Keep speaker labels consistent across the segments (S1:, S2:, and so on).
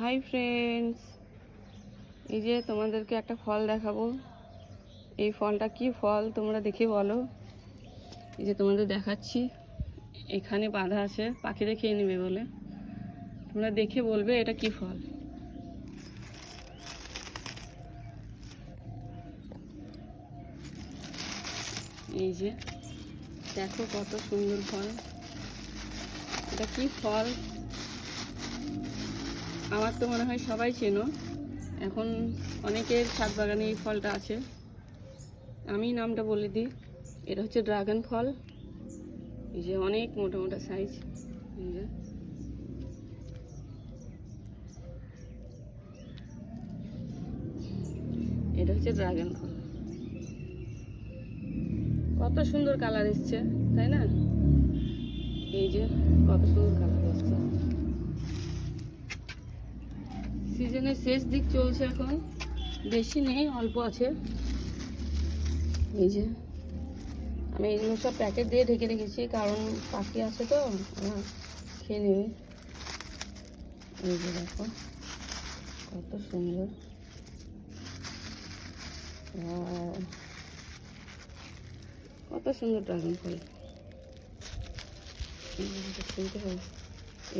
S1: Hi friends, এই যে তোমাদেরকে একটা ফল দেখাবো। এই ফলটা কি ফল তোমরা দেখে বলো। এই যে তোমাদের দেখাচ্ছি, এখানে বাঁধা আছে পাখিদের খেয়ে নেবে বলে। তোমরা দেখে বলবে এটা কি ফল। এই যে দেখো কত সুন্দর ফল। এটা কি ফল আমার তো মনে হয় সবাই চেনো। এখন অনেকের ছাদ বাগানে এই ফলটা আছে। আমি নামটা বলে দিই, এটা হচ্ছে ড্রাগন ফল। এই যে অনেক মোটা মোটা সাইজ। এই যে এটা হচ্ছে ড্রাগন ফল। কত সুন্দর কালার এসছে, তাই না? এই যে কত সুন্দর কালার এসছে। সিজনের শেষ দিক চলছে, এখন বেশি নেই, অল্প আছে। এই যে আমি এগুলো সব প্যাকেট দিয়ে ঢেকে রেখেছি, কারণ পাখি আছে তো খেয়ে নেবে। এই যে দেখো কত সুন্দর। কত সুন্দর ড্রাগন ফল।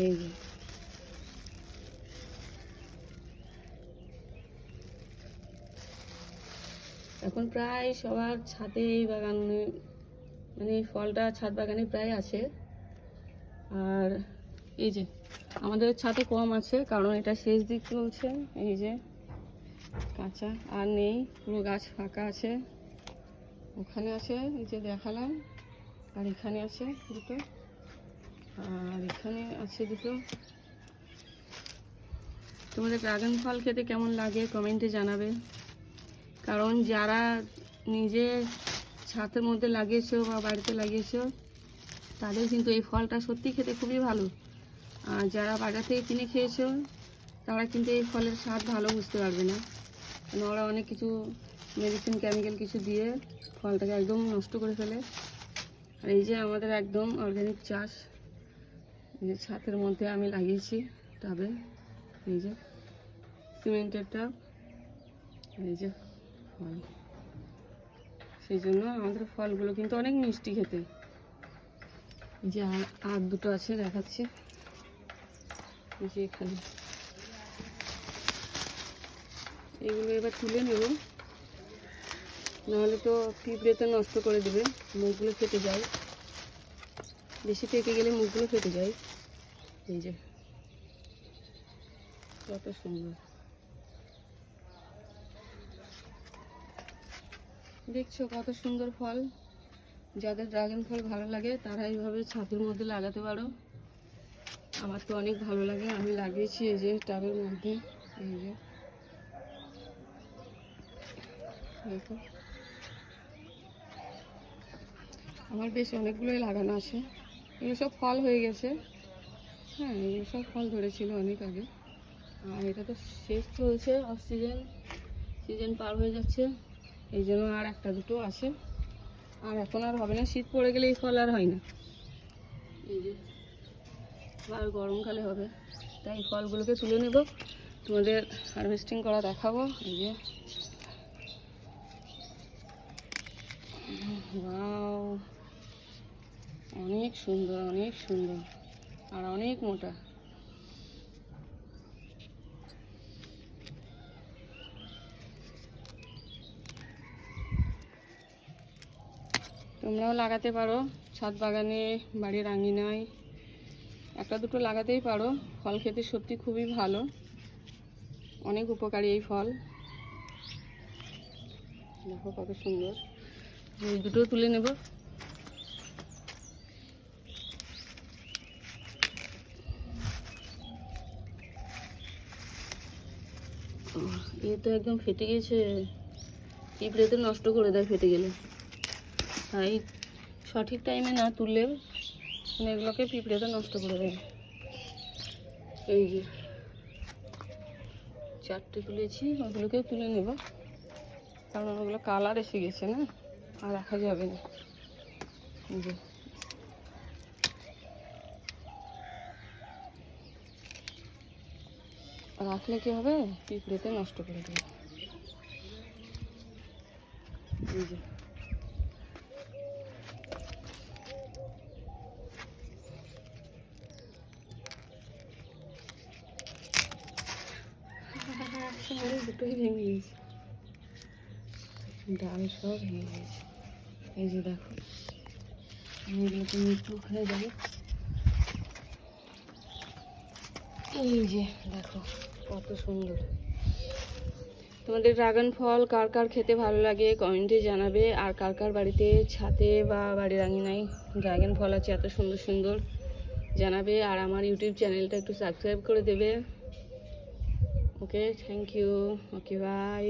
S1: এই যে এখন প্রায় সবার ছাদে এই বাগানে, মানে এই ফলটা ছাদ বাগানে প্রায় আছে। আর এই যে আমাদের ছাদে কম আছে, কারণ এটা শেষ দিক চলছে। এই যে কাঁচা আর নেই, পুরো গাছ ফাঁকা আছে। ওখানে আছে, এই যে দেখালাম, আর এখানে আছে দুটো, আর এখানে আছে দুটো। তোমাদের ড্রাগন ফল খেতে কেমন লাগে কমেন্টে জানাবে। কারণ যারা নিজে ছাদের মধ্যে লাগিয়েছো বা বাড়িতে লাগিয়েছো, তাদের কিন্তু এই ফলটা সত্যি খেতে খুবই ভালো। আর যারা বাজার থেকে কিনে খেয়েছো, তারা কিন্তু এই ফলের স্বাদ ভালো বুঝতে পারবে না। কারণ ওরা অনেক কিছু মেডিসিন, কেমিক্যাল কিছু দিয়ে ফলটাকে একদম নষ্ট করে ফেলে। আর এই যে আমাদের একদম অর্গানিক চাষ, এই যে ছাদের মধ্যে আমি লাগিয়েছি টাবে। এই যে সিমেন্টের টাব, এই যে ফল। সেই জন্য আমাদের ফলগুলো কিন্তু অনেক মিষ্টি খেতে। এই যে আর দুটো আছে দেখাচ্ছি, এই যে এখানে। এগুলো এবার তুলে নেব, নাহলে তো পিঁপড়েতে নষ্ট করে দেবে, মুখগুলো ফেটে যায়। বেশি পেকে গেলে মুখগুলো ফেটে যায়। এই যে কত সুন্দর দেখছো, কত সুন্দর ফল। যাদের ড্রাগন ফল ভালো লাগে তারা এইভাবে ছাদের মধ্যে লাগাতে পারো। আমার তো অনেক ভালো লাগে, আমি লাগিয়েছি এই যে টাবের মধ্যে। এই যে দেখো, আমার বেশ অনেকগুলোই লাগানো আছে। এগুলো সব ফল হয়ে গেছে। হ্যাঁ, এগুলো সব ফল ধরেছিল অনেক আগে। আর এটা তো শেষ চলছে, অফ সিজন, সিজন পার হয়ে যাচ্ছে। এই জন্য আর একটা দুটো আছে। আর এখন আর হবে না, শীত পড়ে গেলে এই ফল আর হয় না। এই যে আর গরমকালে হবে। তাই এই ফলগুলোকে তুলে নেব, তোমাদের হারভেস্টিং করা দেখাবো। এই যে ওয়াও, অনেক সুন্দর, অনেক সুন্দর, আর অনেক মোটা। তোমরাও লাগাতে পারো ছাদ বাগানে, বাড়ির আঙিনায় একটা দুটো লাগাতেই পারো। ফল খেতে সত্যি খুবই ভালো, অনেক উপকারী এই ফল। দেখো কত সুন্দর। এই দুটো তুলে নেব। এ তো একদম ফেটে গেছে, পিঁপড়ে তো নষ্ট করে দেয় ফেটে গেলে। তাই সঠিক টাইমে না তুললে এগুলোকে পিঁপড়ে তো নষ্ট করে দেয়। এই যে চারটে তুলেছি, ওগুলোকেও তুলে নেব, কারণ ওগুলো কালার এসে গেছে না, আর রাখা যাবে না। এই যে রাখলে কি হবে, পিঁপড়েতে নষ্ট করে দেবে। এই যে দুটোই ভেঙে গেছে, ডাল সব ভেঙে গেছে। এই যে দেখো, আমি এগুলো তো একটু ওখানে যাবো। এই যে দেখো কত সুন্দর। তোমাদের ড্রাগন ফল কার কার খেতে ভালো লাগে কমেন্টে জানাবে। আর কার কার বাড়িতে ছাদে বা বাড়ির আঙিনায় ড্রাগন ফল আছে এত সুন্দর সুন্দর জানাবে। আর আমার ইউটিউব চ্যানেলটা একটু সাবস্ক্রাইব করে দেবে। Okay, thank you. Okay, by.